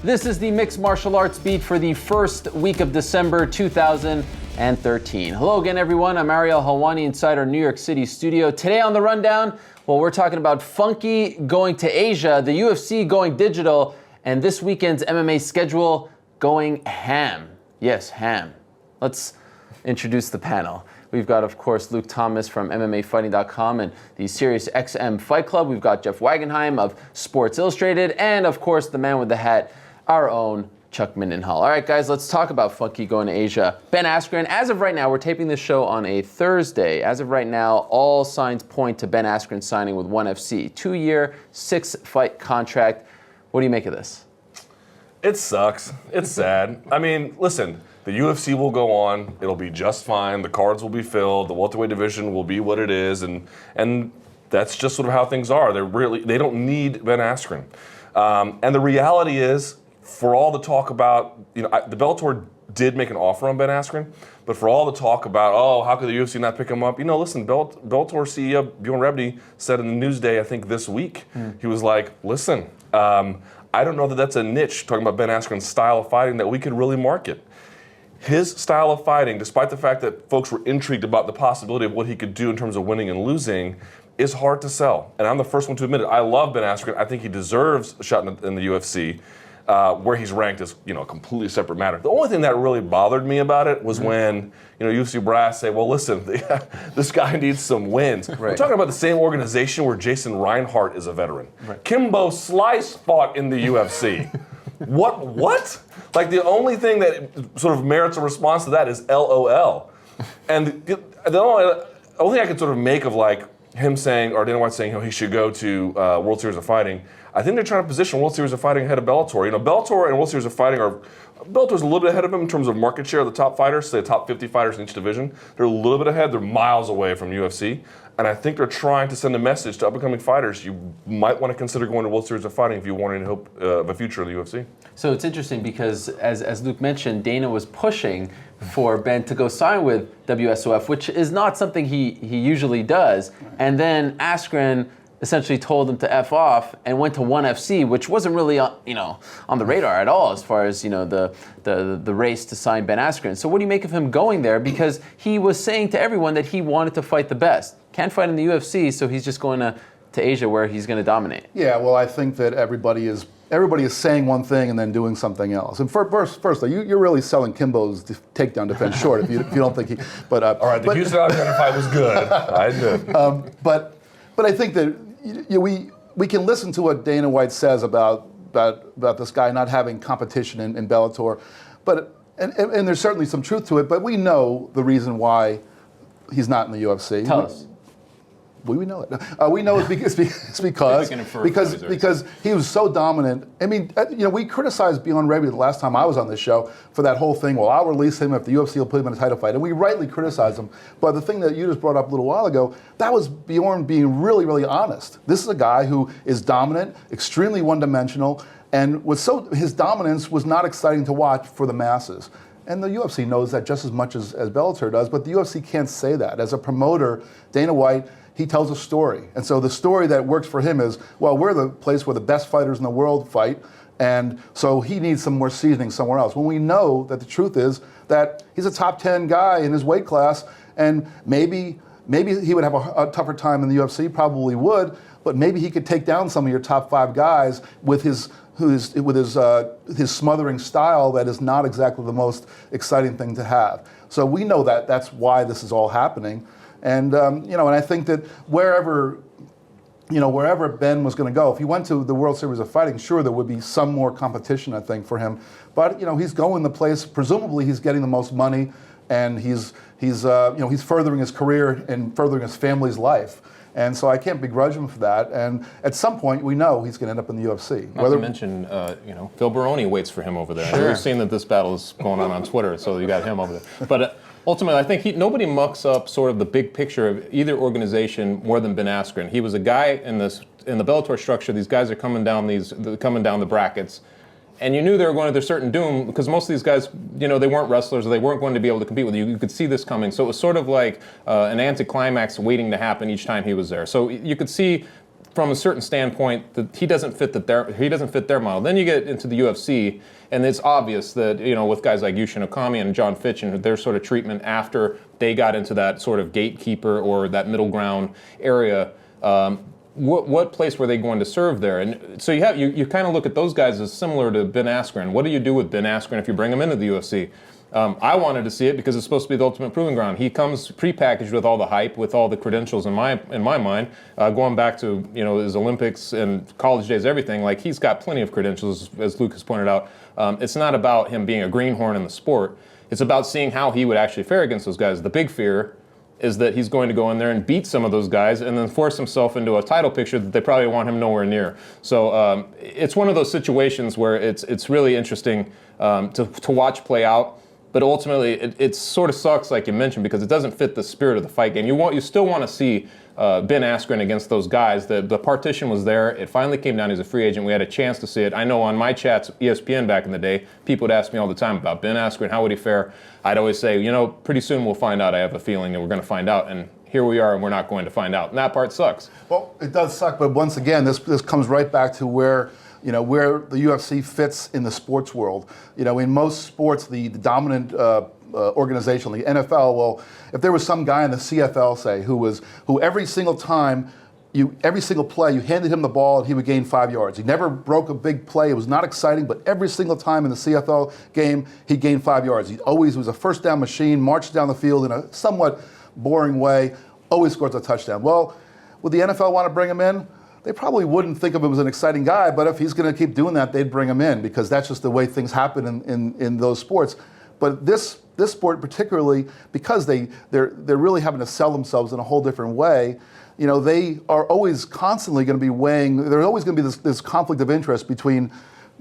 This is the Mixed Martial Arts Beat for the first week of December 2013. Hello again, everyone. I'm Ariel, Helwani inside our New York City studio. Today on the rundown, well, we're talking about Funky going to Asia, the UFC going digital, and this weekend's MMA schedule going ham. Yes, ham. Let's introduce the panel. We've got, of course, Luke Thomas from MMAfighting.com and the Sirius XM Fight Club. We've got Jeff Wagenheim of Sports Illustrated, and of course, the man with the hat, our own Chuck Mindenhall. All right, guys, let's talk about Funky going to Asia. Ben Askren, as of right now, we're taping this show on a Thursday. As of right now, all signs point to Ben Askren signing with ONE FC. 2-year, 6-fight contract. What do you make of this? It sucks. It's sad. I mean, listen, the UFC will go on. It'll be just fine. The cards will be filled. The welterweight division will be what it is, and that's just sort of how things are. They don't need Ben Askren. And the reality is, for all the talk about, the Bellator did make an offer on Ben Askren, but for all the talk about, how could the UFC not pick him up? Listen, Bellator CEO Bjorn Rebney said in the Newsday, I think this week, he was like, listen, I don't know that that's a niche, talking about Ben Askren's style of fighting, that we could really market. His style of fighting, despite the fact that folks were intrigued about the possibility of what he could do in terms of winning and losing, is hard to sell. And I'm the first one to admit it. I love Ben Askren. I think he deserves a shot in the UFC. Where he's ranked is, a completely separate matter. The only thing that really bothered me about it was when, UFC brass say, well, listen, this guy needs some wins. Right. We're talking about the same organization where Jason Reinhart is a veteran. Right. Kimbo Slice fought in the UFC. What? Like, the only thing that sort of merits a response to that is LOL. And the only thing I could sort of make of, like, him saying, or Dana White saying, he should go to World Series of Fighting, I think they're trying to position World Series of Fighting ahead of Bellator. Bellator and World Series of Fighting Bellator's a little bit ahead of them in terms of market share of the top fighters, say the top 50 fighters in each division. They're a little bit ahead. They're miles away from UFC. And I think they're trying to send a message to up-and-coming fighters. You might want to consider going to World Series of Fighting if you want any hope of a future in the UFC. So it's interesting because, as Luke mentioned, Dana was pushing for Ben to go sign with WSOF, which is not something he usually does. And then Askren essentially told him to F off and went to ONE FC, which wasn't really on the radar at all as far as the race to sign Ben Askren. So what do you make of him going there? Because he was saying to everyone that he wanted to fight the best. Can't fight in the UFC, so he's just going to Asia where he's going to dominate. Yeah, well, I think that everybody is saying one thing and then doing something else. And first, you're really selling Kimbo's takedown defense short if you don't think he. But all right, the Houston Alexander fight was good. I did. But I think that we can listen to what Dana White says about this guy not having competition in Bellator, and there's certainly some truth to it. But we know the reason why he's not in the UFC. Tell us. We know it. We know it's because he was so dominant. I mean, we criticized Bjorn Rebney the last time I was on this show for that whole thing. Well, I'll release him if the UFC will put him in a title fight, and we rightly criticized him. But the thing that you just brought up a little while ago, that was Bjorn being really, really honest. This is a guy who is dominant, extremely one-dimensional, and his dominance was not exciting to watch for the masses. And the UFC knows that just as much as Bellator does, but the UFC can't say that. As a promoter, Dana White, he tells a story. And so the story that works for him is, well, we're the place where the best fighters in the world fight, and so he needs some more seasoning somewhere else. When we know that the truth is that he's a top 10 guy in his weight class, and maybe he would have a tougher time in the UFC, probably would, but maybe he could take down some of your top 5 guys with his smothering style that is not exactly the most exciting thing to have. So we know that that's why this is all happening. And and I think that wherever Ben was going to go, if he went to the World Series of Fighting, sure there would be some more competition, I think, for him. But he's going the place. Presumably, he's getting the most money, and he's furthering his career and furthering his family's life. And so I can't begrudge him for that. And at some point, we know he's going to end up in the UFC. Not to mention, Phil Baroni waits for him over there. Sure. We've seen that this battle is going on Twitter, so you got him over there. But ultimately, I think nobody mucks up sort of the big picture of either organization more than Ben Askren. He was a guy in the Bellator structure. These guys are coming down the brackets. And you knew they were going to their certain doom because most of these guys, they weren't wrestlers or they weren't going to be able to compete with you. You could see this coming. So it was sort of like an anticlimax waiting to happen each time he was there. So you could see from a certain standpoint that he doesn't fit their model. Then you get into the UFC, and it's obvious that with guys like Yushin Okami and John Fitch and their sort of treatment after they got into that sort of gatekeeper or that middle ground area. What place were they going to serve there? And so you kind of look at those guys as similar to Ben Askren. What do you do with Ben Askren if you bring him into the UFC? I wanted to see it because it's supposed to be the ultimate proving ground. He comes prepackaged with all the hype, with all the credentials in my mind. Going back to his Olympics and college days, everything. Like, he's got plenty of credentials, as Luke has pointed out. It's not about him being a greenhorn in the sport. It's about seeing how he would actually fare against those guys. The big fear is that he's going to go in there and beat some of those guys and then force himself into a title picture that they probably want him nowhere near. So it's one of those situations where it's really interesting to watch play out. But ultimately, it sort of sucks, like you mentioned, because it doesn't fit the spirit of the fight game. You still want to see Ben Askren against those guys. The partition was there. It finally came down. He's a free agent. We had a chance to see it. I know on my chats, ESPN back in the day, people would ask me all the time about Ben Askren. How would he fare? I'd always say, pretty soon we'll find out. I have a feeling that we're going to find out. And here we are, and we're not going to find out. And that part sucks. Well, it does suck, but once again, this comes right back to where the UFC fits in the sports world. In most sports, the dominant organization, the NFL, well, if there was some guy in the CFL, say, who every single time, every single play, you handed him the ball and he would gain 5 yards. He never broke a big play. It was not exciting, but every single time in the CFL game, he gained 5 yards. He always was a first down machine, marched down the field in a somewhat boring way, always scores a touchdown. Well, would the NFL want to bring him in? They probably wouldn't think of him as an exciting guy, but if he's going to keep doing that, they'd bring him in because that's just the way things happen in those sports. But this sport particularly, because they're really having to sell themselves in a whole different way, they are always constantly going to be weighing. There's always going to be this conflict of interest between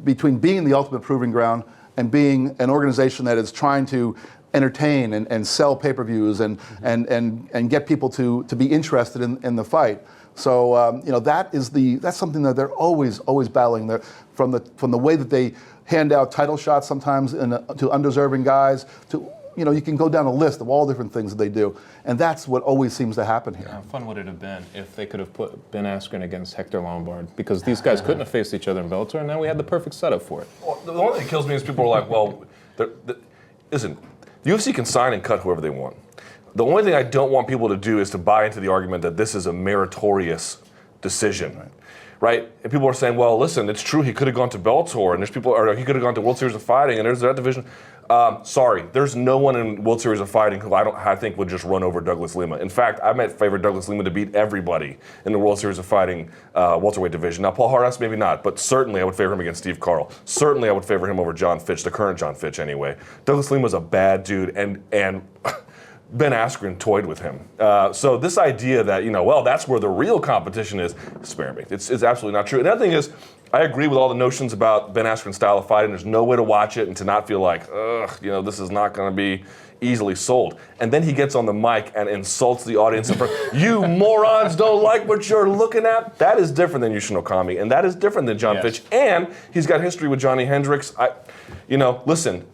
being the ultimate proving ground and being an organization that is trying to entertain and sell pay-per-views and get people to be interested in the fight. So that's something that they're always battling. From the way that they hand out title shots sometimes to undeserving guys to you can go down a list of all different things that they do, and that's what always seems to happen here. How fun would it have been if they could have put Ben Askren against Hector Lombard, because these guys couldn't have faced each other in Bellator, and now we had the perfect setup for it. Well, the one thing that kills me is people are like, well, listen, the UFC can sign and cut whoever they want. The only thing I don't want people to do is to buy into the argument that this is a meritorious decision, right? And people are saying, well, listen, it's true, he could have gone to Bellator, and he could have gone to World Series of Fighting, and there's that division. Sorry, there's no one in World Series of Fighting who I think would just run over Douglas Lima. In fact, I might favor Douglas Lima to beat everybody in the World Series of Fighting welterweight division. Now, Paul Harras, maybe not, but certainly I would favor him against Steve Carl. Certainly I would favor him over John Fitch, the current John Fitch anyway. Douglas Lima's a bad dude, and Ben Askren toyed with him. So this idea that, that's where the real competition is, spare me. It's absolutely not true. And the other thing is, I agree with all the notions about Ben Askren's style of fighting. There's no way to watch it and to not feel like, this is not going to be easily sold. And then he gets on the mic and insults the audience in front. You morons don't like what you're looking at? That is different than Yushin Okami, and that is different than John Fitch. And he's got history with Johnny Hendricks. Listen,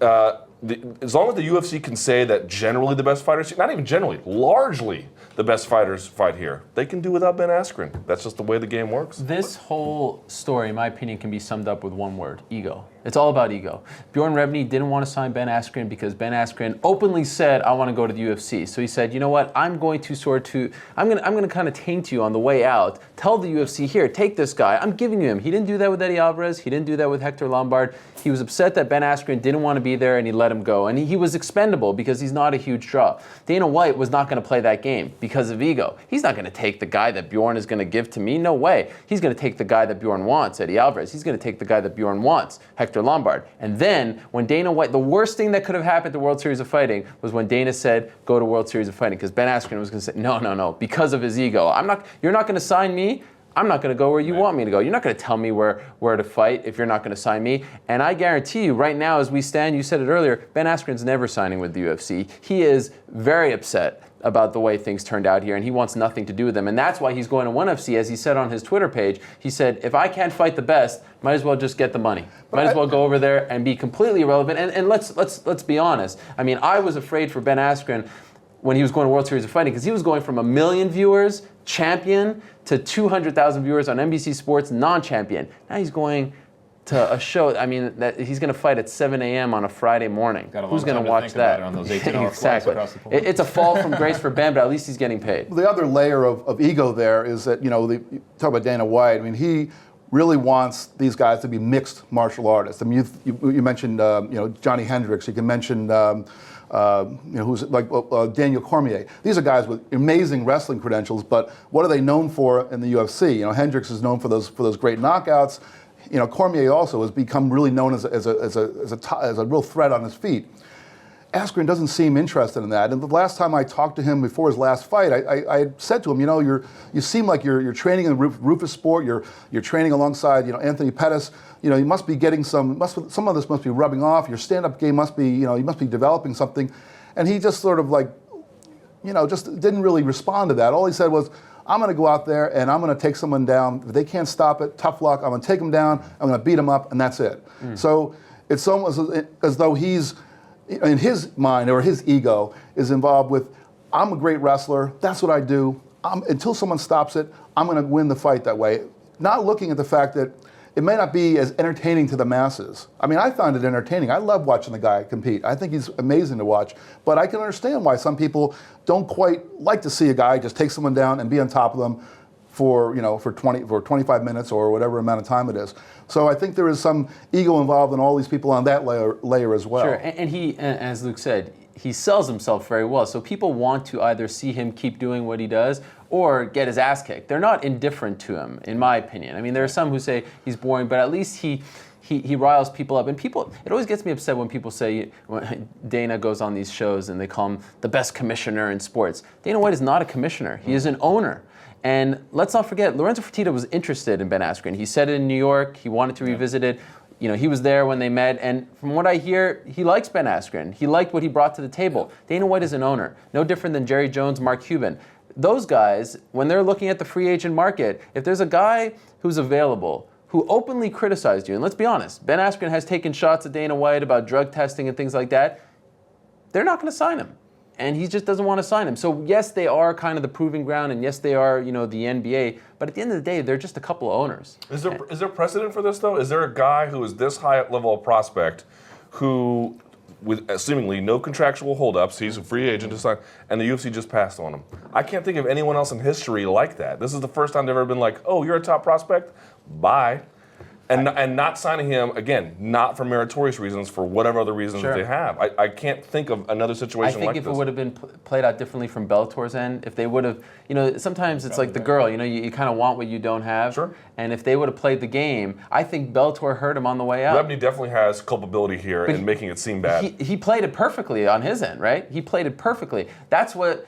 as long as the UFC can say that generally the best fighters, not even generally, largely the best fighters fight here, they can do without Ben Askren. That's just the way the game works. This whole story, in my opinion, can be summed up with one word: ego. It's all about ego. Bjorn Rebney didn't want to sign Ben Askren because Ben Askren openly said, I want to go to the UFC. So he said, you know what, I'm going to kind of taint you on the way out. Tell the UFC, here, take this guy. I'm giving you him. He didn't do that with Eddie Alvarez. He didn't do that with Hector Lombard. He was upset that Ben Askren didn't want to be there, and he let him go. And he was expendable because he's not a huge draw. Dana White was not going to play that game because of ego. He's not going to take the guy that Bjorn is going to give to me. No way. He's going to take the guy that Bjorn wants, Eddie Alvarez. He's going to take the guy that Bjorn wants, Hector Lombard. And then when Dana White, the worst thing that could have happened to World Series of Fighting was when Dana said, go to World Series of Fighting, because Ben Askren was going to say, no, because of his ego. You're not going to sign me. I'm not going to go where you want me to go. You're not going to tell me where to fight if you're not going to sign me. And I guarantee you, right now as we stand, you said it earlier, Ben Askren's never signing with the UFC. He is very upset about the way things turned out here, and he wants nothing to do with them. And that's why he's going to ONE FC, as he said on his Twitter page. He said, if I can't fight the best, might as well just get the money. Might as well go over there and be completely irrelevant. And let's be honest. I mean, I was afraid for Ben Askren. when he was going to World Series of Fighting, because he was going from 1 million viewers, champion, to 200,000 viewers on NBC Sports, non-champion. Now he's going to a show. I mean, that he's going to fight at 7 a.m. on a Friday morning. Who's going to watch that? On those 18-hour exactly. flights across the pond. It's a fall from grace for Ben, but at least he's getting paid. The other layer of ego there is that, you talk about Dana White. I mean, he really wants these guys to be mixed martial artists. I mean, you mentioned, Johnny Hendricks. You can mention, who's like Daniel Cormier. These are guys with amazing wrestling credentials, but what are they known for in the UFC? Hendricks is known for those great knockouts. Cormier also has become really known as a real threat on his feet. Askren doesn't seem interested in that. And the last time I talked to him before his last fight, I had said to him, you seem like you're training in the Rufus sport. You're training alongside, Anthony Pettis. You must be getting some of this must be rubbing off. Your stand-up game must be, you must be developing something. And he just sort of just didn't really respond to that. All he said was, I'm going to go out there and I'm going to take someone down. If they can't stop it, tough luck. I'm going to take them down. I'm going to beat them up, and that's it. So it's almost as though he's, in his mind or his ego, is involved with, I'm a great wrestler. That's what I do. Until someone stops it, I'm going to win the fight that way. Not looking at the fact that it may not be as entertaining to the masses. I mean, I find it entertaining. I love watching the guy compete. I think he's amazing to watch. But I can understand why some people don't quite like to see a guy just take someone down and be on top of them for 25 minutes or whatever amount of time it is. So I think there is some ego involved in all these people on that layer as well. Sure, and he, as Luke said, he sells himself very well. So people want to either see him keep doing what he does or get his ass kicked. They're not indifferent to him, in my opinion. I mean, there are some who say he's boring, but at least he riles people up. And people, it always gets me upset when people say, when Dana goes on these shows and they call him the best commissioner in sports. Dana White is not a commissioner. He is an owner. And let's not forget, Lorenzo Fertitta was interested in Ben Askren. He said it in New York. He wanted to revisit it. He was there when they met, and from what I hear, he likes Ben Askren. He liked what he brought to the table. Dana White is an owner, no different than Jerry Jones, Mark Cuban. Those guys, when they're looking at the free agent market, if there's a guy who's available, who openly criticized you, and let's be honest, Ben Askren has taken shots at Dana White about drug testing and things like that, they're not going to sign him. And he just doesn't want to sign him. So yes, they are kind of the proving ground, and yes, they are, the NBA. But at the end of the day, they're just a couple of owners. Is there precedent for this though? Is there a guy who is this high level of prospect, who, with seemingly no contractual holdups, he's a free agent to sign, and the UFC just passed on him? I can't think of anyone else in history like that. This is the first time they've ever been like, oh, you're a top prospect, bye. And not signing him, again, not for meritorious reasons, for whatever other reasons that they have. I can't think of another situation like this. I think if it would have been played out differently from Bellator's end, if they would have, sometimes it's like the girl, you kind of want what you don't have. Sure. And if they would have played the game, I think Bellator hurt him on the way out. Rebney definitely has culpability here in making it seem bad. He played it perfectly on his end, right? He played it perfectly. That's what...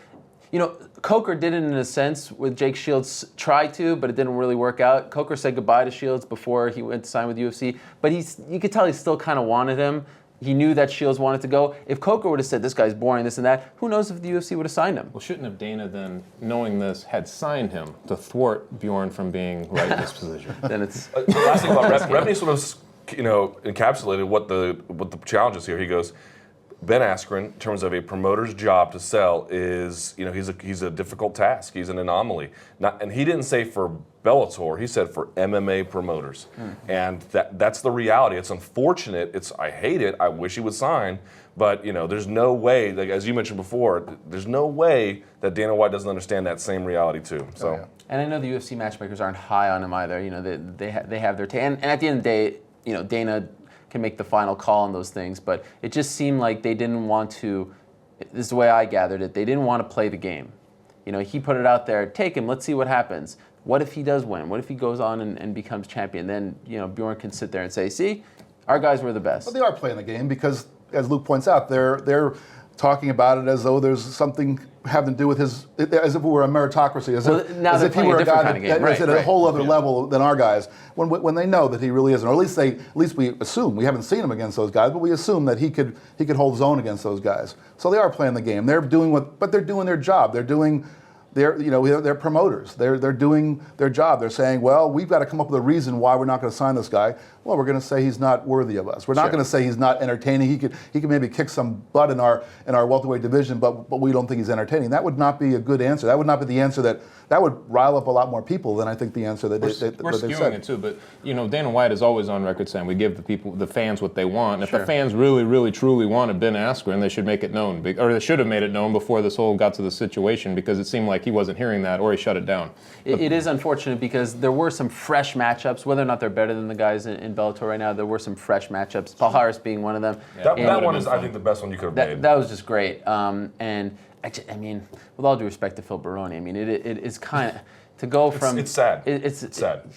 Coker did it in a sense with Jake Shields, tried to, but it didn't really work out. Coker said goodbye to Shields before he went to sign with UFC, but you could tell he still kind of wanted him. He knew that Shields wanted to go. If Coker would have said, this guy's boring, this and that, who knows if the UFC would have signed him? Well, shouldn't have Dana then, knowing this, had signed him to thwart Bjorn from being right in this position? Then it's... The last thing about Rebney sort of, encapsulated what the challenge is here. He goes, Ben Askren, in terms of a promoter's job to sell, is he's a difficult task. He's an anomaly. And he didn't say for Bellator. He said for MMA promoters, and that's the reality. It's unfortunate. I hate it. I wish he would sign, but there's no way. Like, as you mentioned before, there's no way that Dana White doesn't understand that same reality too. So, and I know the UFC matchmakers aren't high on him either. They have their and at the end of the day, Dana can make the final call on those things, but it just seemed like they didn't want to, this is the way I gathered it, they didn't want to play the game. He put it out there, take him, let's see what happens. What if he does win? What if he goes on and becomes champion? Then, Bjorn can sit there and say, see, our guys were the best. But they are playing the game because, as Luke points out, they're talking about it as though there's something having to do with his, as if it were a meritocracy, as if he were a guy that's at a whole other level than our guys. When they know that he really isn't, or at least we assume, we haven't seen him against those guys, but we assume that he could hold his own against those guys. So they are playing the game. They're doing they're doing their job. They're doing they're promoters. They're doing their job. They're saying, well, we've got to come up with a reason why we're not going to sign this guy. Well, we're going to say he's not worthy of us. We're not going to say he's not entertaining. He could maybe kick some butt in our welterweight division, but we don't think he's entertaining. That would not be a good answer. That would not be the answer that would rile up a lot more people than I think the answer that we're they've skewing said. it too. But Dana White is always on record saying we give the fans what they want. And if the fans really, really, truly wanted Ben Askren, they should make it known, or they should have made it known before this whole got to the situation, because it seemed like he wasn't hearing that, or he shut it down. It is unfortunate because there were some fresh matchups, whether or not they're better than the guys in Bellator right now. There were some fresh matchups, Paul Harris being one of them. That one is, I think, the best one you could have made. That was just great. And I mean, with all due respect to Phil Baroni, I mean, it is kind of to go from. It's sad. It's sad.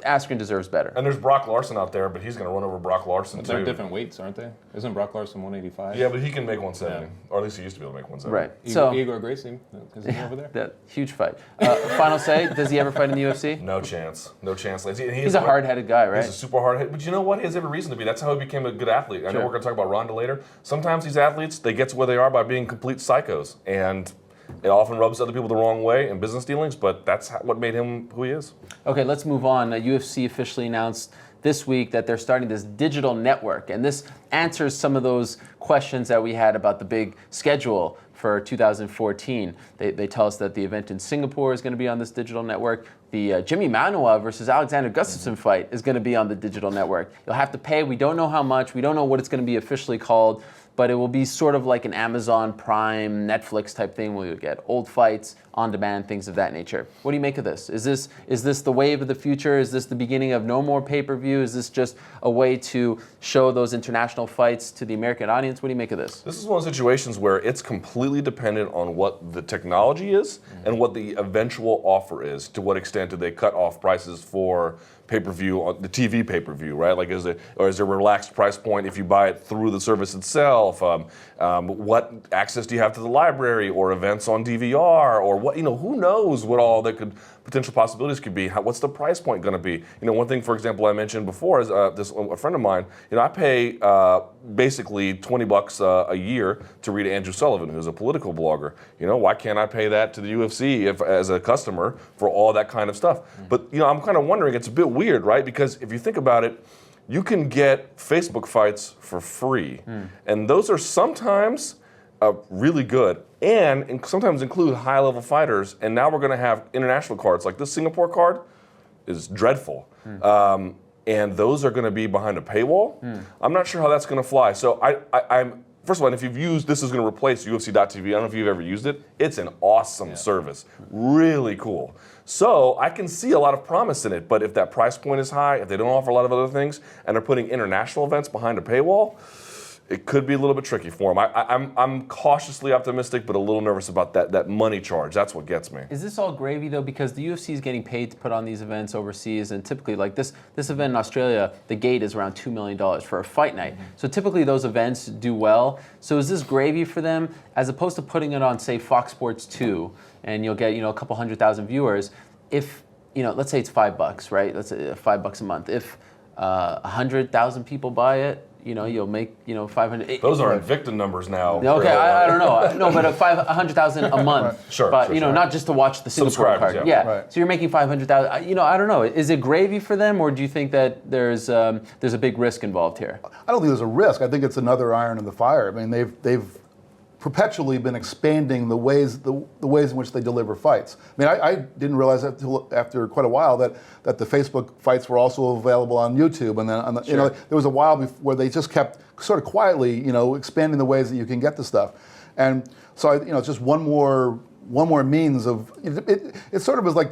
Askren deserves better. And there's Brock Larson out there, but he's going to run over Brock Larson too. They're different weights, aren't they? Isn't Brock Larson 185? Yeah, but he can make 170, or at least he used to be able to make 170. Right. So Igor Gracie, is he over there? That huge fight. Final say: does he ever fight in the UFC? No chance. No chance. He's a hard-headed guy, right? He's a super hard-headed. But you know what? He has every reason to be. That's how he became a good athlete. I know we're going to talk about Ronda later. Sometimes these athletes, they get to where they are by being complete psychos, and it often rubs other people the wrong way in business dealings, but that's what made him who he is. Okay, let's move on. UFC officially announced this week that they're starting this digital network, and this answers some of those questions that we had about the big schedule for 2014. They tell us that the event in Singapore is going to be on this digital network. The Jimmy Manuwa versus Alexander Gustafsson fight is going to be on the digital network. You'll have to pay. We don't know how much. We don't know what it's going to be officially called, but it will be sort of like an Amazon Prime, Netflix type thing where you'll get old fights, on demand, things of that nature. What do you make of this? Is this the wave of the future? Is this the beginning of no more pay-per-view? Is this just a way to show those international fights to the American audience? What do you make of this? This is one of those situations where it's completely dependent on what the technology is and what the eventual offer is. To what extent do they cut off prices for pay-per-view, on the TV pay-per-view, right? Like, is there a relaxed price point if you buy it through the service itself? What access do you have to the library or events on DVR, or what? Who knows what all that potential possibilities could be? What's the price point going to be? One thing, for example, I mentioned before is a friend of mine. I pay basically $20 a year to read Andrew Sullivan, who's a political blogger. Why can't I pay that to the UFC as a customer for all that kind of stuff? But I'm kind of wondering. It's a bit weird, right? Because if you think about it, you can get Facebook fights for free, and those are sometimes really good, and sometimes include high-level fighters. And now we're going to have international cards. Like this Singapore card is dreadful, and those are going to be behind a paywall. I'm not sure how that's going to fly. So I'm first of all, and if you've used, this is going to replace UFC.tv. I don't know if you've ever used it. It's an awesome service, really cool. So I can see a lot of promise in it, but if that price point is high, if they don't offer a lot of other things, and they're putting international events behind a paywall, it could be a little bit tricky for them. I'm cautiously optimistic, but a little nervous about that money charge. That's what gets me. Is this all gravy though? Because the UFC is getting paid to put on these events overseas, and typically, like this event in Australia, the gate is around $2 million for a fight night. So typically those events do well. So is this gravy for them, as opposed to putting it on, say, Fox Sports 2, and you'll get a couple 100,000 viewers? If let's say it's $5, right? Let's say $5 a month. If 100,000 people buy it, you'll make 500. Those are Invicta numbers now. Okay, I don't know. No, but 100,000 a month. Sure. But sure. not just to watch the Singapore card. Yeah. Right. So you're making 500,000. I don't know. Is it gravy for them, or do you think that there's a big risk involved here? I don't think there's a risk. I think it's another iron in the fire. I mean, they've perpetually been expanding the ways in which they deliver fights. I mean, I didn't realize that until after quite a while that the Facebook fights were also available on YouTube, and then there was a while where they just kept sort of quietly expanding the ways that you can get the stuff, and so it's just one more means of it. It sort of is like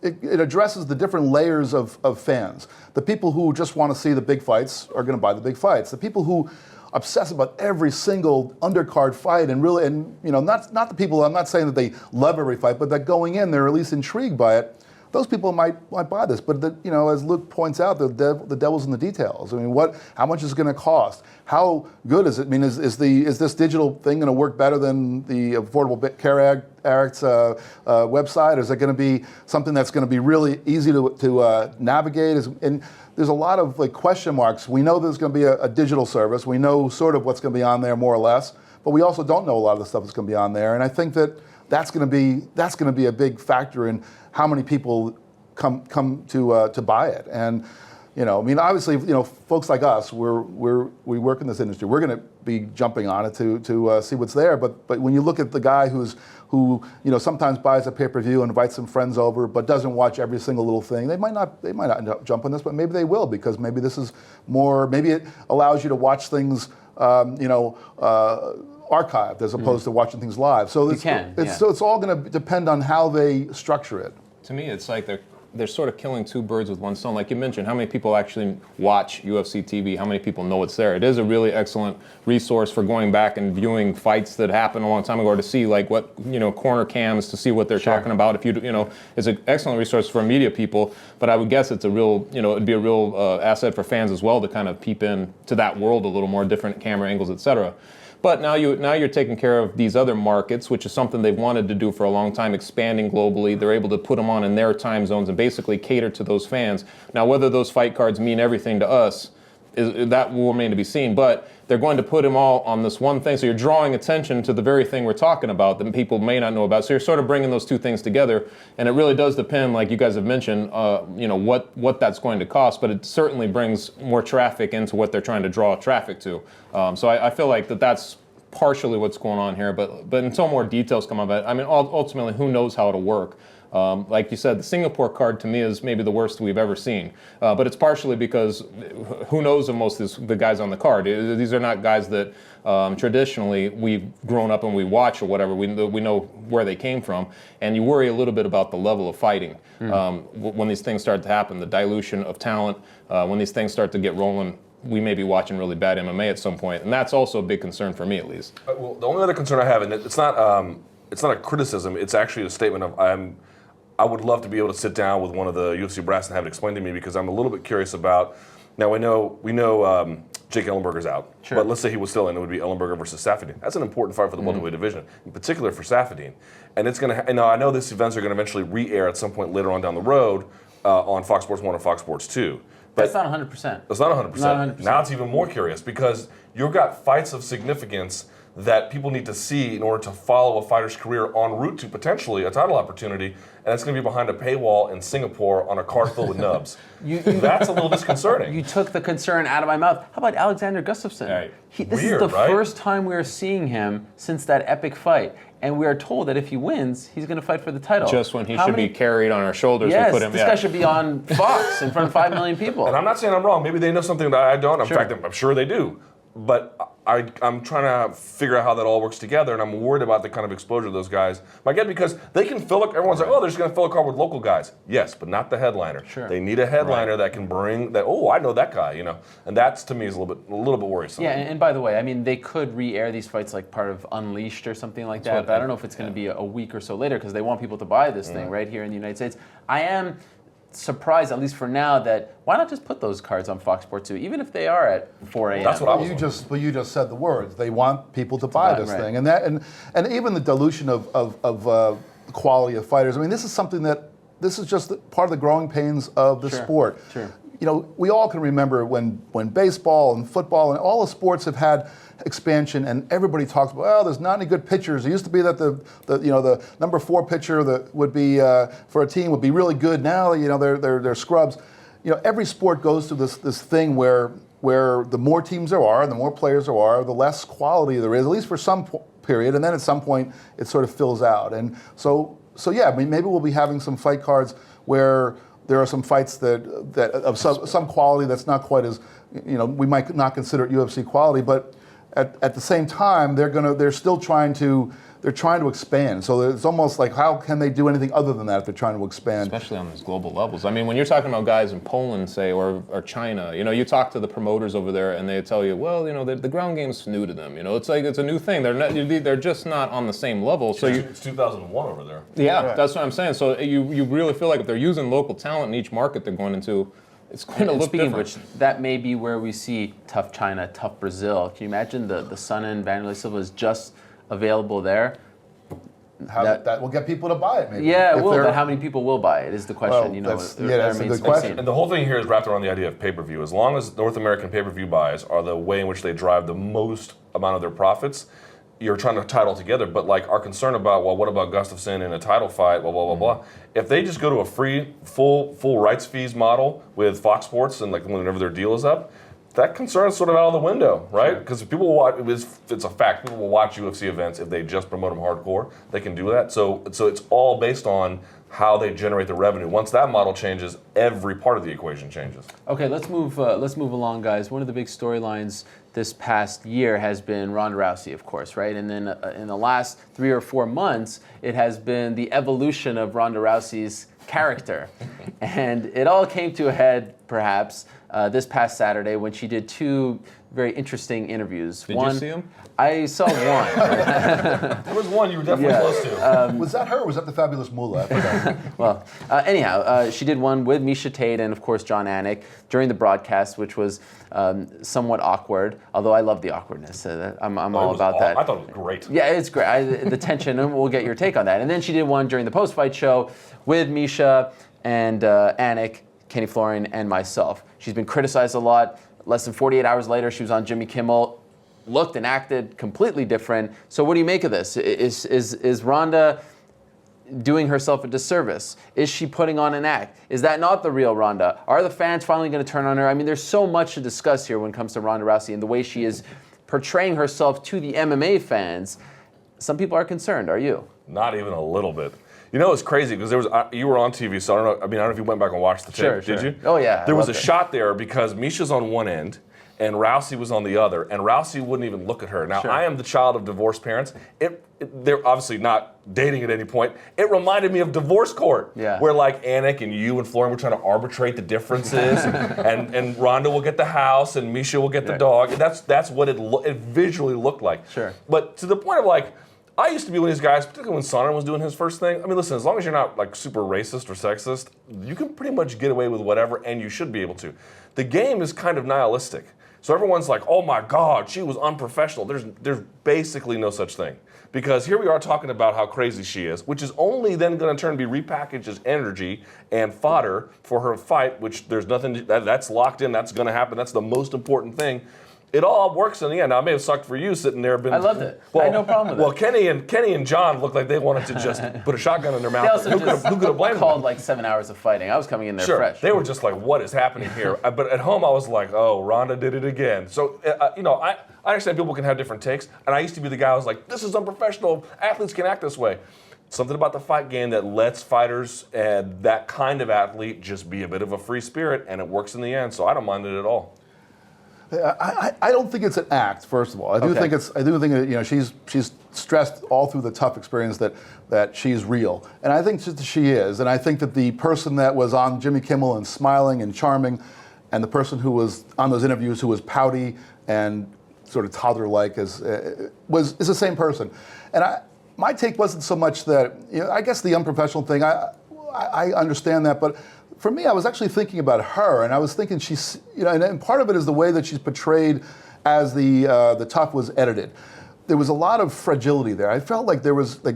it addresses the different layers of fans. The people who just want to see the big fights are going to buy the big fights. The people who obsess about every single undercard fight and not the people, I'm not saying that they love every fight, but that going in they're at least intrigued by it. Those people might buy this, but as Luke points out, the devil's in the details. I mean, how much is it going to cost? How good is it? I mean, is this digital thing going to work better than the Affordable Care Act's website? Is it going to be something that's going to be really easy to navigate? And there's a lot of question marks. We know there's going to be a digital service. We know sort of what's going to be on there more or less, but we also don't know a lot of the stuff that's going to be on there. And I think that that's going to be a big factor in how many people come to buy it. And I mean, obviously, folks like us, we work in this industry. We're going to be jumping on it to see what's there. But when you look at the guy who sometimes buys a pay-per-view and invites some friends over, but doesn't watch every single little thing, they might not end up jump on this, but maybe they will, because maybe this is more. Maybe it allows you to watch things, archived as opposed to watching things live. So so it's all going to depend on how they structure it. To me, it's like they're sort of killing two birds with one stone. Like you mentioned, how many people actually watch UFC TV? How many people know it's there? It is a really excellent resource for going back and viewing fights that happened a long time ago, or to see like what, corner cams, to see what they're talking about. If it's an excellent resource for media people, but I would guess it's a real, it'd be a real asset for fans as well to kind of peep in to that world a little more, different camera angles, etc. But now you're taking care of these other markets, which is something they've wanted to do for a long time, expanding globally. They're able to put them on in their time zones and basically cater to those fans. Now, whether those fight cards mean everything to us, that will remain to be seen. But they're going to put them all on this one thing. So you're drawing attention to the very thing we're talking about that people may not know about. So you're sort of bringing those two things together. And it really does depend, like you guys have mentioned, what that's going to cost. But it certainly brings more traffic into what they're trying to draw traffic to. So I feel like that's partially what's going on here. But until more details come about it, I mean, ultimately, who knows how it'll work. Like you said, the Singapore card to me is maybe the worst we've ever seen. But it's partially because who knows of most of the guys on the card. These are not guys that traditionally we've grown up and we watch or whatever. We know where they came from. And you worry a little bit about the level of fighting when these things start to happen, the dilution of talent, when these things start to get rolling. We may be watching really bad MMA at some point. And that's also a big concern for me, at least. Well, the only other concern I have, and it's not a criticism, it's actually a statement of I would love to be able to sit down with one of the UFC brass and have it explained to me, because I'm a little bit curious about. Now we know Jake Ellenberger's out, but let's say he was still in, it would be Ellenberger versus Saffiedine. That's an important fight for the welterweight division, in particular for Saffiedine. And it's going to. I know these events are going to eventually re-air at some point later on down the road on Fox Sports 1 or Fox Sports 2. But that's not 100%. That's not 100%. Now it's even more curious, because you've got fights of significance that people need to see in order to follow a fighter's career en route to potentially a title opportunity, and it's going to be behind a paywall in Singapore on a card filled with nubs. That's a little disconcerting. You took the concern out of my mouth. How about Alexander Gustafsson? Right. This is the first time we're seeing him since that epic fight, and we are told that if he wins, he's going to fight for the title. Just when he should be carried on our shoulders, yes, we put him. This guy should be on Fox in front of 5 million people. And I'm not saying I'm wrong. Maybe they know something that I don't. In fact, I'm sure they do. But I'm trying to figure out how that all works together, and I'm worried about the kind of exposure of those guys might get, because they can fill it. Everyone's like, oh, they're just going to fill a card with local guys. Yes, but not the headliner. Sure. They need a headliner that can bring that. Oh, I know that guy. And that's, to me, is a little bit worrisome. Yeah, and by the way, I mean, they could re-air these fights like part of Unleashed or something like that. But I don't know if it's going to be a week or so later, because they want people to buy this thing right here in the United States. I am surprised, at least for now, that why not just put those cards on Fox Sports 2, even if they are at 4 a.m. That's what I was. You just said the words. They want people to buy this thing, and even the dilution of quality of fighters. I mean, this is just part of the growing pains of the sport. Sure. We all can remember when baseball and football and all the sports have had expansion, and everybody talks about, well, there's not any good pitchers. It used to be that the number 4 pitcher that would be for a team would be really good. Now they're scrubs. Every sport goes through this thing where the more teams there are, the more players there are, the less quality there is, at least for some period, and then at some point it sort of fills out. And so yeah, I mean, maybe we'll be having some fight cards where there are some fights that of some quality that's not quite as, we might not consider it UFC quality, but at the same time they're still trying to expand. So it's almost like, how can they do anything other than that if they're trying to expand? Especially on these global levels. I mean, when you're talking about guys in Poland, say, or China, you talk to the promoters over there and they tell you, well, the ground game's new to them. It's like it's a new thing. They're just not on the same level. So it's 2001 over there. Yeah, that's what I'm saying. So you really feel like if they're using local talent in each market they're going into, it's going to look speaking different. of which, that may be where we see tough China, tough Brazil. Can you imagine the Sonnen Vanderlei Silva is just available there? That will get people to buy it, maybe. Yeah, it will, but how many people will buy it is the question. Well, that's a good question. And the whole thing here is wrapped around the idea of pay-per-view. As long as North American pay-per-view buys are the way in which they drive the most amount of their profits, you're trying to tie it all together, but like our concern about, well, what about Gustafsson in a title fight, blah, blah, blah, blah. If they just go to a free, full rights fees model with Fox Sports and like whenever their deal is up, that concern is sort of out of the window, right? Because people will watch, it's a fact, people will watch UFC events if they just promote them hardcore. They can do that. So it's all based on how they generate the revenue. Once that model changes, every part of the equation changes. Okay, let's move along, guys. One of the big storylines this past year has been Ronda Rousey, of course, right? And then in the last 3 or 4 months, it has been the evolution of Ronda Rousey's character. And it all came to a head, perhaps, this past Saturday when she did 2 very interesting interviews. Did you see them? I saw one. There was one you were definitely close to. Was that her or was that the Fabulous Moolah? I forgot. Well, anyhow, she did one with Miesha Tate and, of course, John Anik during the broadcast, which was somewhat awkward, although I love the awkwardness. I'm all about that. I thought it was great. Yeah, it's great. The tension, and we'll get your take on that. And then she did one during the post-fight show with Miesha and Anik, Kenny Florian, and myself. She's been criticized a lot. Less than 48 hours later, she was on Jimmy Kimmel. Looked and acted completely different. So what do you make of this? Is Ronda doing herself a disservice? Is she putting on an act? Is that not the real Ronda? Are the fans finally going to turn on her? I mean, there's so much to discuss here when it comes to Ronda Rousey and the way she is portraying herself to the MMA fans. Some people are concerned. Are you? Not even a little bit. You know, it's crazy because there was you were on TV, so I don't know. I don't know if you went back and watched the tape. Sure. Did you? Oh yeah. There was a shot there because Misha's on one end and Rousey was on the other, and Rousey wouldn't even look at her. Now, I am the child of divorced parents. They're obviously not dating at any point. It reminded me of divorce court, where like Anik and you and Florian were trying to arbitrate the differences, and Ronda will get the house and Miesha will get the dog. That's what it visually looked like. Sure. But to the point of like, I used to be one of these guys, particularly when Sonnen was doing his first thing. I mean, listen, as long as you're not like super racist or sexist, you can pretty much get away with whatever, and you should be able to. The game is kind of nihilistic. So everyone's like, oh my God, she was unprofessional. There's basically no such thing. Because here we are talking about how crazy she is, which is only then going to turn to be repackaged as energy and fodder for her fight, which there's nothing, that's locked in, that's going to happen, that's the most important thing. It all works in the end. Now, it may have sucked for you sitting there. I loved it. I had no problem with it. Well, Kenny and John looked like they wanted to just put a shotgun in their mouth. Who could have blamed them? Called like 7 hours of fighting. I was coming in there fresh. They were just like, what is happening here? But at home, I was like, oh, Ronda did it again. So, I understand people can have different takes. And I used to be the guy who was like, this is unprofessional. Athletes can act this way. Something about the fight game that lets fighters and that kind of athlete just be a bit of a free spirit, and it works in the end. So I don't mind it at all. I don't think it's an act. First of all, I do think she's stressed all through the tough experience that she's real, and I think she is. And I think that the person that was on Jimmy Kimmel and smiling and charming, and the person who was on those interviews who was pouty and sort of toddler-like is the same person. And my take wasn't so much that I guess the unprofessional thing. I understand that, but for me, I was actually thinking about her, and I was thinking she's, and part of it is the way that she's portrayed as the tough was edited. There was a lot of fragility there. I felt like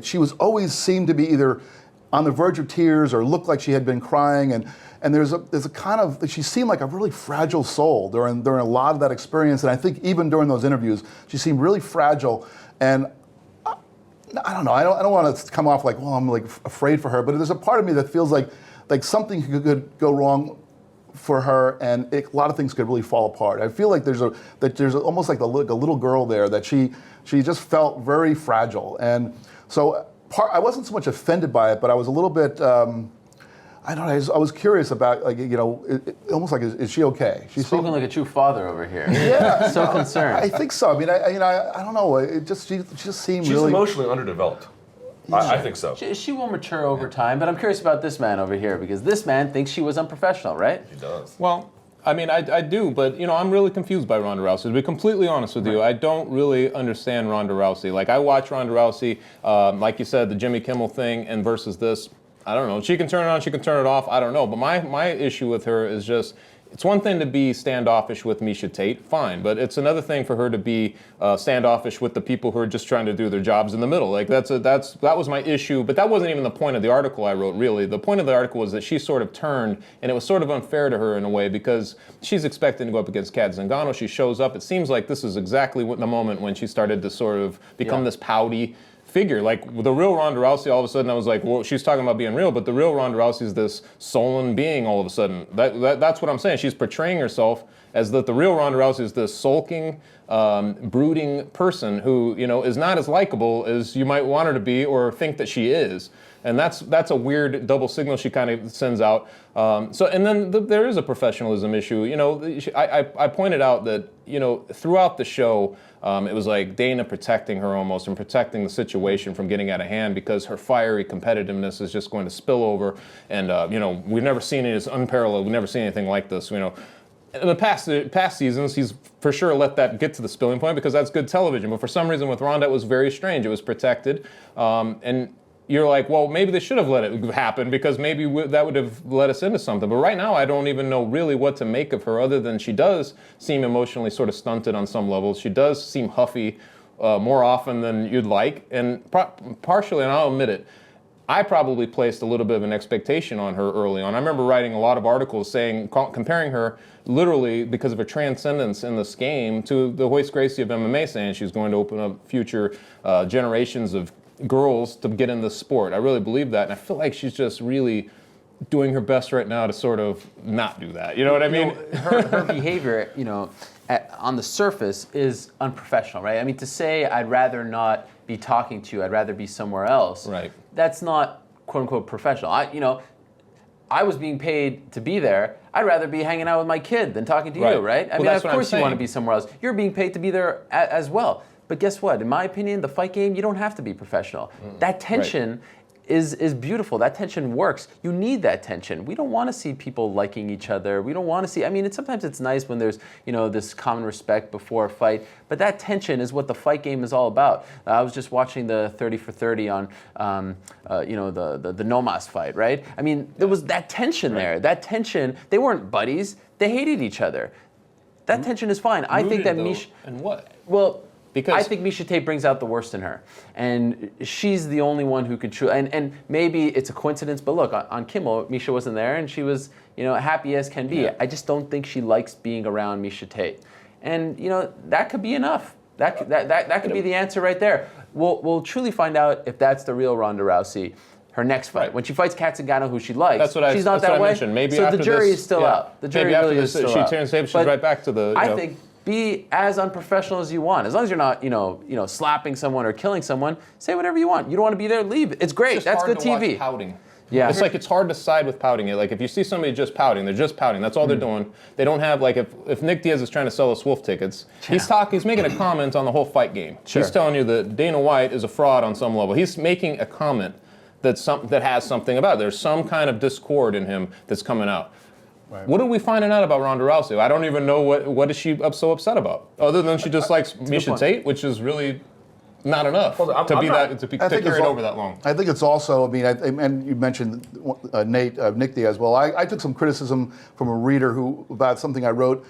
she was always seemed to be either on the verge of tears or looked like she had been crying, and there's a kind of, she seemed like a really fragile soul during a lot of that experience, and I think even during those interviews, she seemed really fragile, and I don't know, I don't want to come off like, well, I'm like afraid for her, but there's a part of me that feels like something could go wrong for her, and a lot of things could really fall apart. I feel like there's almost like a little girl there that she just felt very fragile, and so I wasn't so much offended by it, but I was a little bit. I don't know. I was curious about, almost like, is she okay? She's spoken like a true father over here. Yeah, so concerned. I think so. I mean, I don't know. It just she just seemed She's really emotionally underdeveloped. I think so. She will mature over time, but I'm curious about this man over here because this man thinks she was unprofessional, right? He does. Well, I mean, I do, but I'm really confused by Ronda Rousey. To be completely honest with you, I don't really understand Ronda Rousey. Like, I watch Ronda Rousey, like you said, the Jimmy Kimmel thing, and versus this, I don't know. She can turn it on, she can turn it off. I don't know. But my issue with her is just, it's one thing to be standoffish with Miesha Tate, fine, but it's another thing for her to be standoffish with the people who are just trying to do their jobs in the middle. Like that was my issue, but that wasn't even the point of the article I wrote, really. The point of the article was that she sort of turned, and it was sort of unfair to her in a way because she's expecting to go up against Kat Zingano. She shows up. It seems like this is exactly the moment when she started to sort of become this pouty figure. Like the real Ronda Rousey, all of a sudden I was like, well, she's talking about being real, but the real Ronda Rousey is this sullen being all of a sudden. That's what I'm saying. She's portraying herself as that the real Ronda Rousey is this sulking, brooding person who, is not as likable as you might want her to be or think that she is. And that's a weird double signal she kind of sends out. And then there is a professionalism issue. I pointed out that, throughout the show, it was like Dana protecting her almost and protecting the situation from getting out of hand because her fiery competitiveness is just going to spill over. And, we've never seen it as unparalleled. We've never seen anything like this, In the past seasons, he's for sure let that get to the spilling point because that's good television. But for some reason with Ronda, it was very strange. It was protected. And you're like, well, maybe they should have let it happen because maybe that would have led us into something. But right now, I don't even know really what to make of her other than she does seem emotionally sort of stunted on some levels. She does seem huffy more often than you'd like. And partially, and I'll admit it, I probably placed a little bit of an expectation on her early on. I remember writing a lot of articles comparing her literally because of her transcendence in this game to the Royce Gracie of MMA, saying she's going to open up future generations of girls to get in the sport. I really believe that, and I feel like she's just really doing her best right now to sort of not do that. You know what I mean? Her behavior, on the surface is unprofessional, right? I mean, to say I'd rather not be talking to you, I'd rather be somewhere else. Right. That's not quote unquote professional. I was being paid to be there. I'd rather be hanging out with my kid than talking to you, right? I mean, of course you want to be somewhere else. You're being paid to be there as well. But guess what? In my opinion, the fight game, you don't have to be professional. That tension is beautiful. That tension works. You need that tension. We don't want to see people liking each other. We don't want to see, sometimes it's nice when there's, this common respect before a fight, but that tension is what the fight game is all about. I was just watching the 30 for 30 on, the Nomas fight, right? I mean, there was that tension there. That tension, they weren't buddies. They hated each other. That tension is fine. I think that Miesha... And what? Well... Because I think Miesha Tate brings out the worst in her. And she's the only one who could truly, and maybe it's a coincidence, but look, on Kimmel, Miesha wasn't there and she was, happy as can be. Yeah. I just don't think she likes being around Miesha Tate. And, that could be enough. That could be the answer right there. We'll truly find out if that's the real Ronda Rousey. Her next fight, when she fights Kat Zingano, who she likes, she's not that way. Maybe so after the jury this, is still out. The jury really is still out. She turns tables, she's right back to the. I think be as unprofessional as you want. As long as you're not, slapping someone or killing someone, say whatever you want. You don't want to be there, leave. It's great. It's That's hard good to TV. Watch pouting. Yeah. It's like it's hard to side with pouting. Like if you see somebody just pouting, they're just pouting. That's all they're doing. They don't have if Nick Diaz is trying to sell us Wolf tickets, he's making a comment on the whole fight game. Sure. He's telling you that Dana White is a fraud on some level. He's making a comment that has something about it. There's some kind of discord in him that's coming out. Right. What are we finding out about Ronda Rousey? I don't even know what is she so upset about, other than she just likes Miesha Tate, which is really not enough to carry it over that long. I think it's also, and you mentioned Nick Diaz. Well, I took some criticism from a reader about something I wrote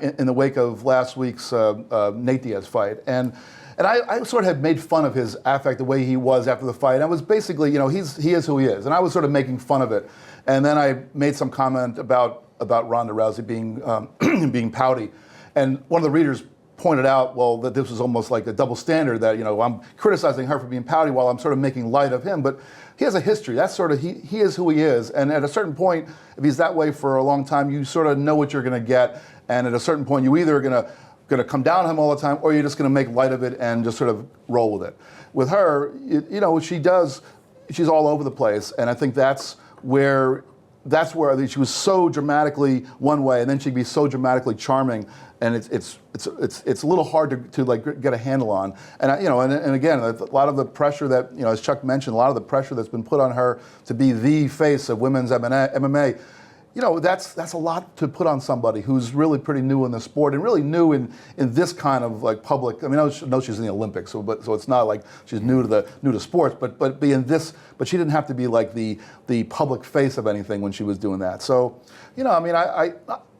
in the wake of last week's Nate Diaz fight, and I sort of had made fun of his affect, the way he was after the fight. And I was basically, he is who he is, and I was sort of making fun of it. And then I made some comment about Ronda Rousey being pouty, and one of the readers pointed out, that this was almost like a double standard, that I'm criticizing her for being pouty while I'm sort of making light of him. But he has a history. That's sort of he is who he is. And at a certain point, if he's that way for a long time, you sort of know what you're going to get. And at a certain point, you either are going to come down on him all the time, or you're just going to make light of it and just sort of roll with it. With her, she's all over the place, and I think that's where she was so dramatically one way, and then she'd be so dramatically charming, and it's a little hard to get a handle on. And and again, a lot of the pressure that as Chuck mentioned, a lot of the pressure that's been put on her to be the face of women's MMA. That's a lot to put on somebody who's really pretty new in the sport and really new in this kind of public. I know she's in the Olympics, so it's not like she's new to sports, but be in this. But she didn't have to be like the public face of anything when she was doing that. So,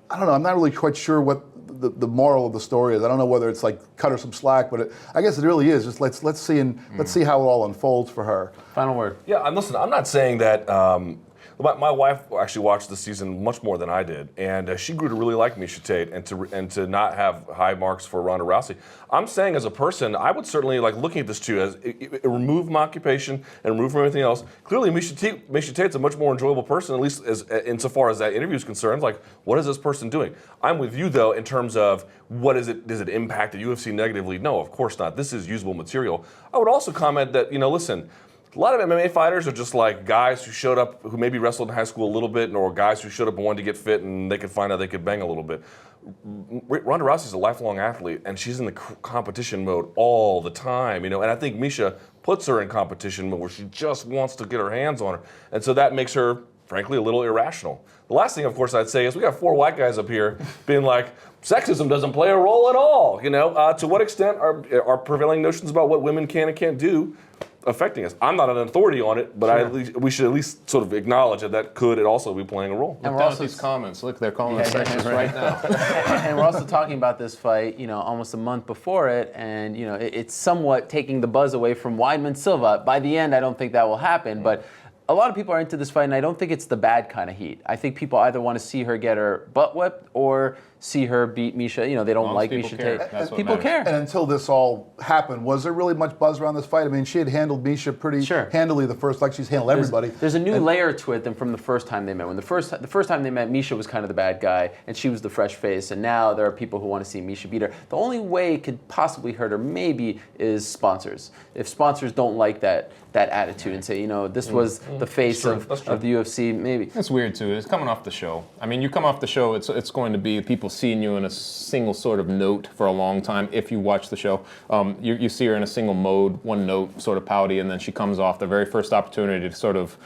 I don't know. I'm not really quite sure what the moral of the story is. I don't know whether it's like cut her some slack, but I guess it really is. Just let's see let's see how it all unfolds for her. Final word. Yeah, and listen, I'm not saying that. My wife actually watched the season much more than I did, and she grew to really like Miesha Tate and to not have high marks for Ronda Rousey. I'm saying as a person, I would certainly like looking at this too as remove my occupation and remove from everything else. Clearly, Miesha Tate's a much more enjoyable person, at least as insofar as that interview is concerned. Like, what is this person doing? I'm with you though in terms of what is it? Does it impact the UFC negatively? No, of course not. This is usable material. I would also comment that listen. A lot of MMA fighters are just like guys who showed up, who maybe wrestled in high school a little bit, or guys who showed up and wanted to get fit and they could find out they could bang a little bit. Ronda Rousey's a lifelong athlete, and she's in the competition mode all the time, and I think Miesha puts her in competition mode where she just wants to get her hands on her, and so that makes her, frankly, a little irrational. The last thing, of course, I'd say is we got 4 white guys up here being like, sexism doesn't play a role at all. To what extent are prevailing notions about what women can and can't do affecting us? I'm not an authority on it, but we should at least sort of acknowledge that could also be playing a role. And we're also these comments. Look, they're calling us sexist right now. And we're also talking about this fight, almost a month before it, and it's somewhat taking the buzz away from Weidman Silva. By the end, I don't think that will happen, but a lot of people are into this fight, and I don't think it's the bad kind of heat. I think people either want to see her get her butt whipped or see her beat Miesha. They don't like Miesha Tate. People care. And until this all happened, was there really much buzz around this fight? I mean, she had handled Miesha pretty handily the first, like she's handled everybody. There's a new layer to it than from the first time they met. When the first time they met, Miesha was kind of the bad guy, and she was the fresh face. And now there are people who want to see Miesha beat her. The only way it could possibly hurt her, maybe, is sponsors. If sponsors don't like that attitude and say, this was the face of the UFC, maybe. That's weird too. It's coming off the show. I mean, you come off the show, it's going to be people seeing you in a single sort of note for a long time. If you watch the show, you see her in a single mode, one note, sort of pouty, and then she comes off the very first opportunity to sort of,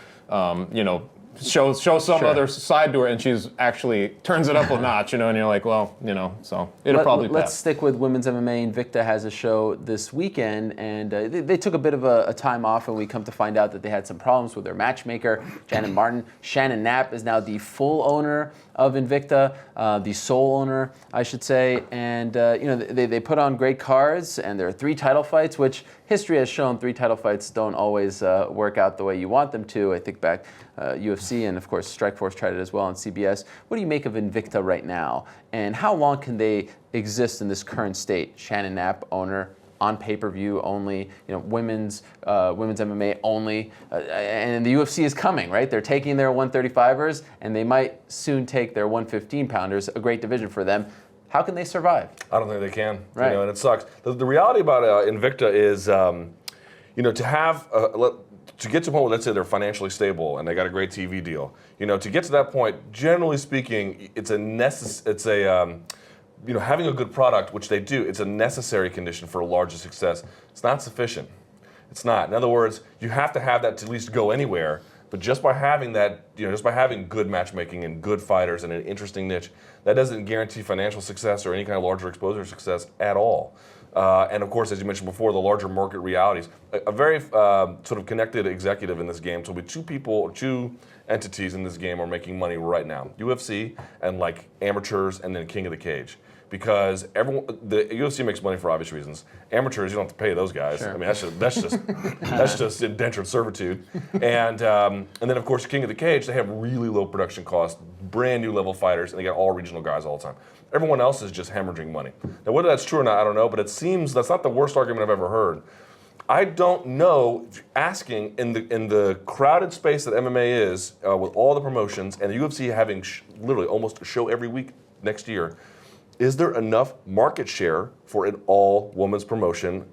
show some other side to her, and she's actually turns it up a notch, and you're like, well, so it'll probably pass. Let's stick with women's MMA. Invicta has a show this weekend, and they took a bit of a time off, and we come to find out that they had some problems with their matchmaker, Janet Martin. Shannon Knapp is now the full owner of Invicta, the sole owner, I should say, and they put on great cards, and there are 3 title fights, which history has shown 3 title fights don't always work out the way you want them to. I think back UFC, and of course Strikeforce tried it as well on CBS. What do you make of Invicta right now, and how long can they exist in this current state? Shannon Knapp, owner, on pay-per-view only, women's MMA only, and the UFC is coming, right? They're taking their 135ers, and they might soon take their 115-pounders, a great division for them. How can they survive? I don't think they can, right. And it sucks. The reality about Invicta is, to have to get to a point where, let's say, they're financially stable and they got a great TV deal. To get to that point, generally speaking, having a good product, which they do, it's a necessary condition for a larger success. It's not sufficient. It's not. In other words, you have to have that to at least go anywhere. But just by having that, just by having good matchmaking and good fighters and an interesting niche, that doesn't guarantee financial success or any kind of larger exposure success at all. And of course, as you mentioned before, the larger market realities. A very sort of connected executive in this game. So with 2 entities in this game are making money right now: UFC and like amateurs, and then King of the Cage. Because the UFC makes money for obvious reasons. Amateurs, you don't have to pay those guys. Sure. I mean, that's just indentured servitude. And then of course, King of the Cage, they have really low production costs, brand new level fighters, and they got all regional guys all the time. Everyone else is just hemorrhaging money. Now, whether that's true or not, I don't know. But it seems that's not the worst argument I've ever heard. I don't know. Asking in the crowded space that MMA is, with all the promotions and the UFC having literally almost a show every week next year. Is there enough market share for an all-women's promotion?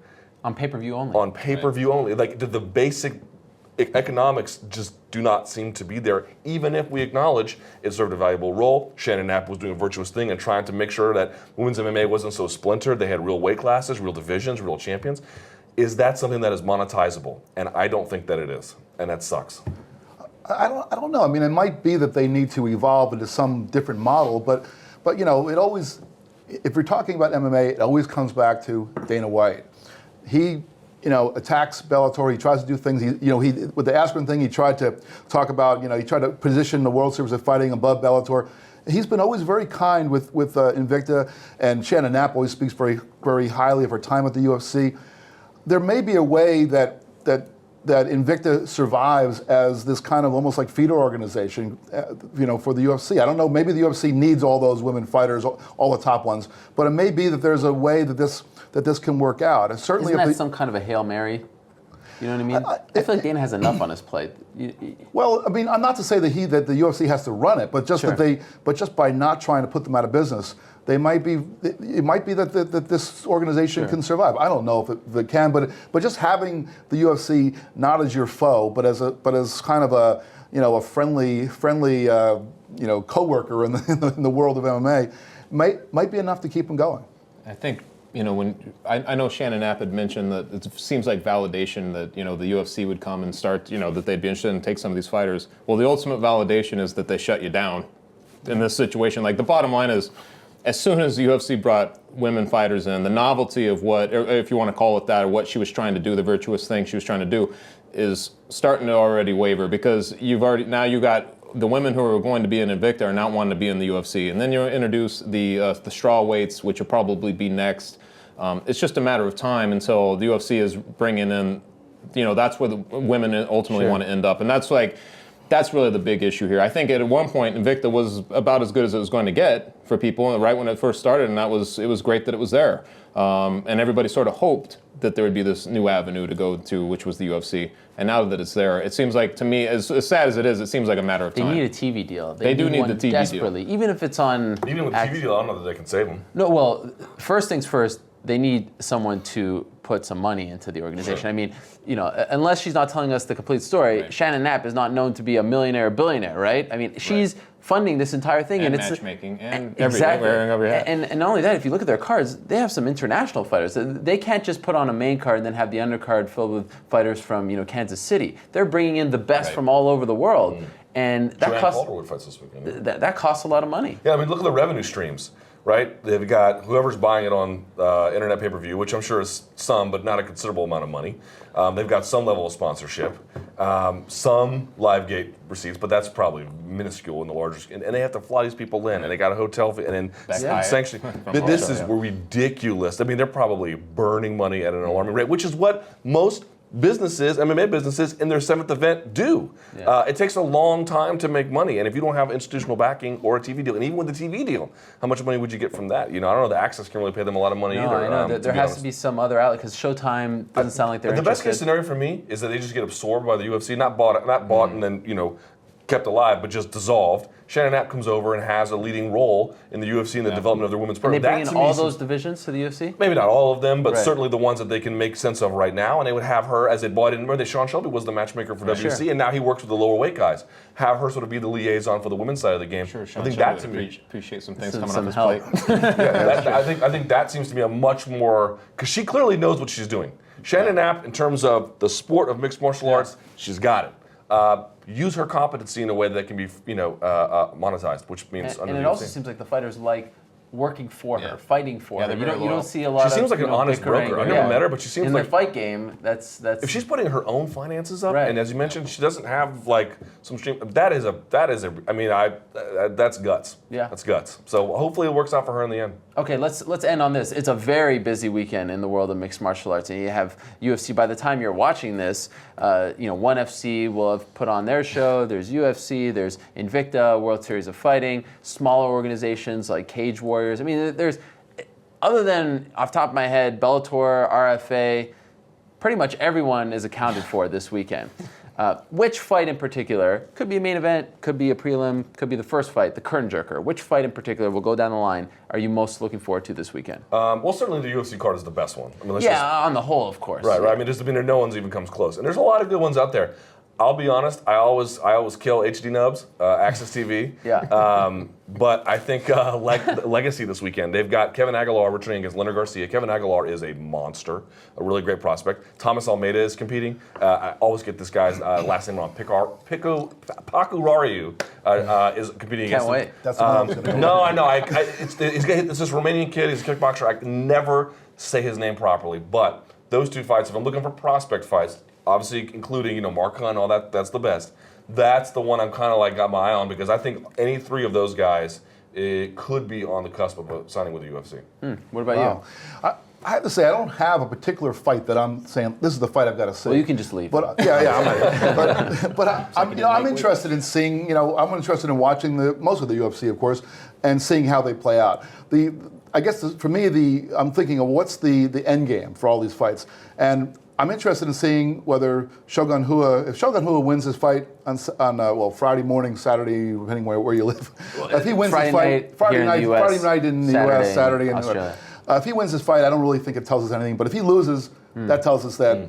On pay-per-view only. On pay-per-view only. Like, the basic economics just do not seem to be there, even if we acknowledge it served a valuable role. Shannon Knapp was doing a virtuous thing and trying to make sure that women's MMA wasn't so splintered. They had real weight classes, real divisions, real champions. Is that something that is monetizable? And I don't think that it is, and that sucks. I don't know. I mean, it might be that they need to evolve into some different model, but it always, if you're talking about MMA, it always comes back to Dana White. He, attacks Bellator. He tries to do things. He with the Askren thing, he tried to talk about, he tried to position the World Series of Fighting above Bellator. He's been always very kind with Invicta, and Shannon Knapp always speaks very, very highly of her time at the UFC. There may be a way that Invicta survives as this kind of almost like feeder organization, for the UFC. I don't know, maybe the UFC needs all those women fighters, all the top ones, but it may be that there's a way that this can work out. And certainly, isn't that some kind of a Hail Mary? You know what I mean? I feel like Dana has enough on his plate. Well, I mean, I'm not to say that the UFC has to run it, but just just by not trying to put them out of business, it might be that this organization can survive. I don't know if it can, but just having the UFC not as your foe, but as kind of a friendly coworker in the world of MMA, might be enough to keep them going. I think. When I know Shannon Knapp had mentioned that it seems like validation that, the UFC would come and start, that they'd be interested in take some of these fighters. Well, the ultimate validation is that they shut you down in this situation. Like, the bottom line is, as soon as the UFC brought women fighters in, the novelty of what, or if you want to call it that, or what she was trying to do, the virtuous thing she was trying to do, is starting to already waver, because you got the women who are going to be in Invicta are not wanting to be in the UFC. And then you introduce the straw weights, which will probably be next. It's just a matter of time until the UFC is bringing in, that's where the women ultimately want to end up. And that's really the big issue here. I think at one point, Invicta was about as good as it was going to get for people right when it first started, and it was great that it was there. And everybody sort of hoped that there would be this new avenue to go to, which was the UFC. And now that it's there, it seems like, to me, as sad as it is, it seems like a matter of time. They need a TV deal. They do need the TV desperately, deal. Even if it's on... Even with the TV deal, I don't know that they can save them. No, well, first things first, they need someone to put some money into the organization. Sure. I mean, unless she's not telling us the complete story, right. Shannon Knapp is not known to be a millionaire or billionaire, right? I mean, she's funding this entire thing, and it's matchmaking and exactly. everywhere. And not only that, if you look at their cards, they have some international fighters. They can't just put on a main card and then have the undercard filled with fighters from Kansas City. They're bringing in the best from all over the world, and that costs. Calderwood fights this weekend. That costs a lot of money. Yeah, I mean, look at the revenue streams. Right? They've got whoever's buying it on internet pay-per-view, which I'm sure is some, but not a considerable amount of money. They've got some level of sponsorship, some live gate receipts, but that's probably minuscule in the larger. And they have to fly these people in, and they got a hotel fee, and then sanctioning. This is ridiculous. I mean, they're probably burning money at an alarming rate, which is what most businesses, MMA businesses, in their 7th event do. Yeah. It takes a long time to make money, and if you don't have institutional backing or a TV deal, and even with the TV deal, how much money would you get from that? I don't know, the Access can really pay them a lot of money either. I know. There has to be some other outlet, because Showtime doesn't sound like they're interested. The best case scenario for me is that they just get absorbed by the UFC, not bought and then, kept alive, but just dissolved. Shannon Knapp comes over and has a leading role in the UFC in the development of their women's program. And they bring in all those divisions to the UFC? Maybe not all of them, but certainly the ones that they can make sense of right now. And they would have her, as they bought in, remember, Sean Shelby was the matchmaker for WC, and now he works with the lower weight guys. Have her sort of be the liaison for the women's side of the game. Sure, I think that to me appreciate some things coming up his plate. I think that seems to be a much more, because she clearly knows what she's doing. Shannon Knapp, in terms of the sport of mixed martial arts, she's got it. Use her competency in a way that can be, monetized, which means and it also seems like the fighters like working for her, fighting for her. You don't see a lot of. She seems like an honest broker. I've never met her, but she seems in like their fight game. That's if she's putting her own finances up, and as you mentioned, she doesn't have like some stream. That's guts. Yeah, that's guts. So hopefully it works out for her in the end. Okay, let's end on this. It's a very busy weekend in the world of mixed martial arts, and you have UFC. By the time you're watching this, ONE FC will have put on their show. There's UFC. There's Invicta, World Series of Fighting. Smaller organizations like Cage Warriors. I mean, there's, other than off the top of my head, Bellator, RFA, pretty much everyone is accounted for this weekend. Which fight in particular, could be a main event, could be a prelim, could be the first fight, the curtain jerker. Which fight in particular, will go down the line, are you most looking forward to this weekend? Well, certainly the UFC card is the best one. I mean, on the whole, of course. Right. I mean, no one's even comes close. And there's a lot of good ones out there. I'll be honest, I always kill HD Nubs, Access TV. Yeah. But I think Legacy this weekend, they've got Kevin Aguilar returning against Leonard Garcia. Kevin Aguilar is a monster, a really great prospect. Thomas Almeida is competing. I always get this guy's last name wrong. Pakuraru is competing against him. Can't wait. That's the one No, I know. It's this Romanian kid. He's a kickboxer. I can never say his name properly. But those two fights, if I'm looking for prospect fights, obviously including Mark Hunt and all that, that's the best. That's the one I'm kind of got my eye on, because I think any three of those guys it could be on the cusp of signing with the UFC. What about you? I have to say, I don't have a particular fight that I'm saying this is the fight I've got to see. Well, you can just leave. But I'm interested in seeing. I'm interested in watching most of the UFC, of course, and seeing how they play out. I guess for me, I'm thinking of what's the end game for all these fights, and I'm interested in seeing whether Shogun Rua wins his fight on Friday morning, Saturday, depending where you live. If he wins his fight Friday night in the U.S., Saturday in Australia. If he wins his fight, I don't really think it tells us anything. But if he loses, that tells us that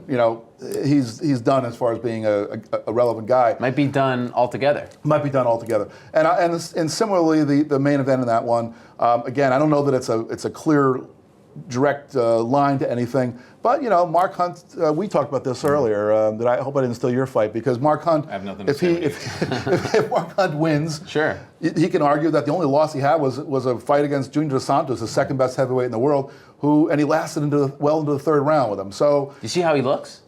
he's done as far as being a relevant guy. Might be done altogether. And similarly, the main event in that one. Again, I don't know that it's a clear, direct line to anything. But Mark Hunt, we talked about this earlier. That I hope I didn't steal your fight because Mark Hunt. I have nothing to say. If Mark Hunt wins, sure, he can argue that the only loss he had was a fight against Junior Dos Santos, the second best heavyweight in the world, and he lasted well into the third round with him. So you see how he looks?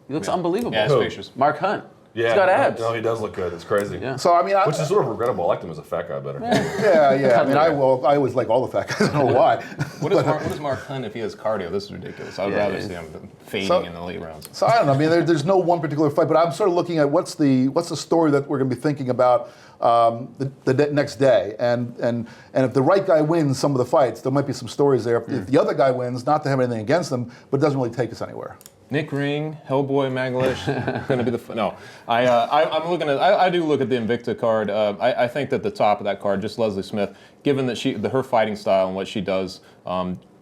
He looks unbelievable. Yeah, spacious. Mark Hunt. Yeah, he's got abs. No, he does look good. It's crazy. Yeah. So which is sort of regrettable. I liked him as a fat guy better. Yeah. I mean, I always like all the fat guys. I don't know why. What is Mark Hunt if he has cardio? This is ridiculous. I would rather see him fading in the late rounds. So I don't know. I mean, there's no one particular fight, but I'm sort of looking at what's the story that we're going to be thinking about the next day, and if the right guy wins some of the fights, there might be some stories there. If the other guy wins, not to have anything against them, but it doesn't really take us anywhere. Nick Ring, Hellboy Magalish, going to be no. I'm looking at. I do look at the Invicta card. I think that the top of that card, just Leslie Smith, given that her fighting style and what she does.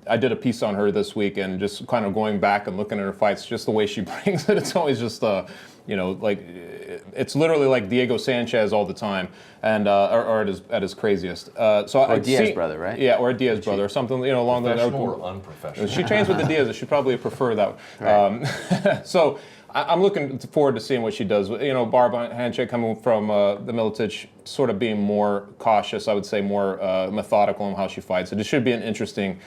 I did a piece on her this week, and just kind of going back and looking at her fights, just the way she brings it. It's always just it's literally like Diego Sanchez all the time, and or at his craziest. Or Diaz brother, right? Yeah, or a Diaz brother, or something along those lines. Professional or unprofessional? She trains with the Diaz. She probably prefer that. Right. So I'm looking forward to seeing what she does. Barb handshake coming from the Miletich, sort of being more cautious, I would say more methodical in how she fights. So it should be an interesting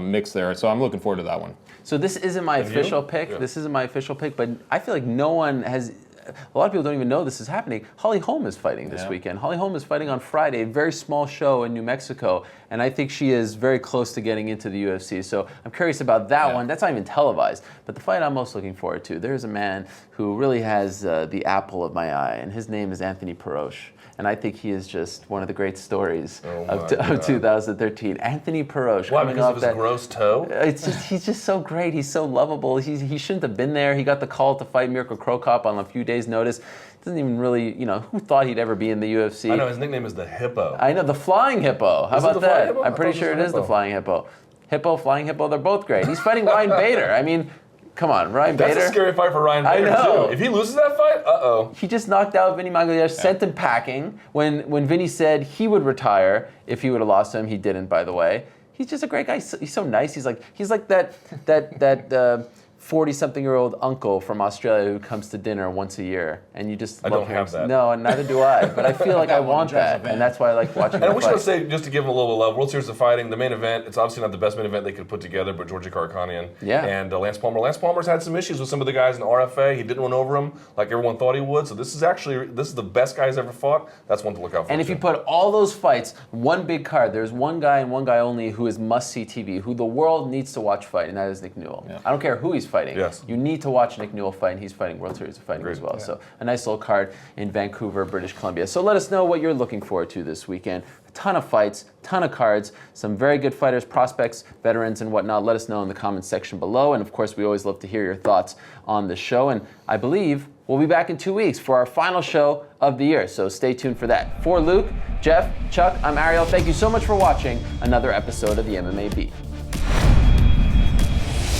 mix there. So I'm looking forward to that one. So this isn't my official pick. Yeah. This isn't my official pick, but I feel like no one has. A lot of people don't even know this is happening. Holly Holm is fighting this weekend. Holly Holm is fighting on Friday, a very small show in New Mexico, and I think she is very close to getting into the UFC. So I'm curious about that one. That's not even televised. But the fight I'm most looking forward to, there's a man who really has the apple of my eye, and his name is Anthony Perosh. And I think he is just one of the great stories of 2013. Anthony Perosh. Why? Because of his gross toe? He's just so great. He's so lovable. He shouldn't have been there. He got the call to fight Mirko Cro Cop on a few days' notice. Doesn't even really, who thought he'd ever be in the UFC? I know, his nickname is the Hippo. I know, the Flying Hippo. How about that? Hippo? I'm pretty sure it is the Flying Hippo. Hippo, Flying Hippo, they're both great. He's fighting Ryan Bader. I mean, come on, Ryan Bader. That's a scary fight for Ryan Bader, too. If he loses that fight, uh-oh. He just knocked out Vinny Magalhaes, sent him packing. When Vinny said he would retire if he would have lost to him, he didn't, by the way. He's just a great guy. He's so nice. He's like that 40-something-year-old uncle from Australia who comes to dinner once a year, and you just I love don't hearing have that. No, and neither do I. But I feel like I want that, and that's why I like watching. And we should say, just to give him a little love, World Series of Fighting, the main event. It's obviously not the best main event they could put together, but Georgi Karakhanyan and Lance Palmer. Lance Palmer's had some issues with some of the guys in RFA. He didn't run over him like everyone thought he would. So this is the best guy he's ever fought. That's one to look out for. And if you put all those fights, one big card, there's one guy and one guy only who is must-see TV, who the world needs to watch fight, and that is Nick Newell. Yeah. I don't care who he's fighting. Yes. You need to watch Nick Newell fight, and he's fighting World Series of Fighting as well. Yeah. So a nice little card in Vancouver, British Columbia. So let us know what you're looking forward to this weekend. A ton of fights, ton of cards, some very good fighters, prospects, veterans, and whatnot. Let us know in the comments section below. And of course, we always love to hear your thoughts on the show. And I believe we'll be back in 2 weeks for our final show of the year. So stay tuned for that. For Luke, Jeff, Chuck, I'm Ariel. Thank you so much for watching another episode of the MMA Beat.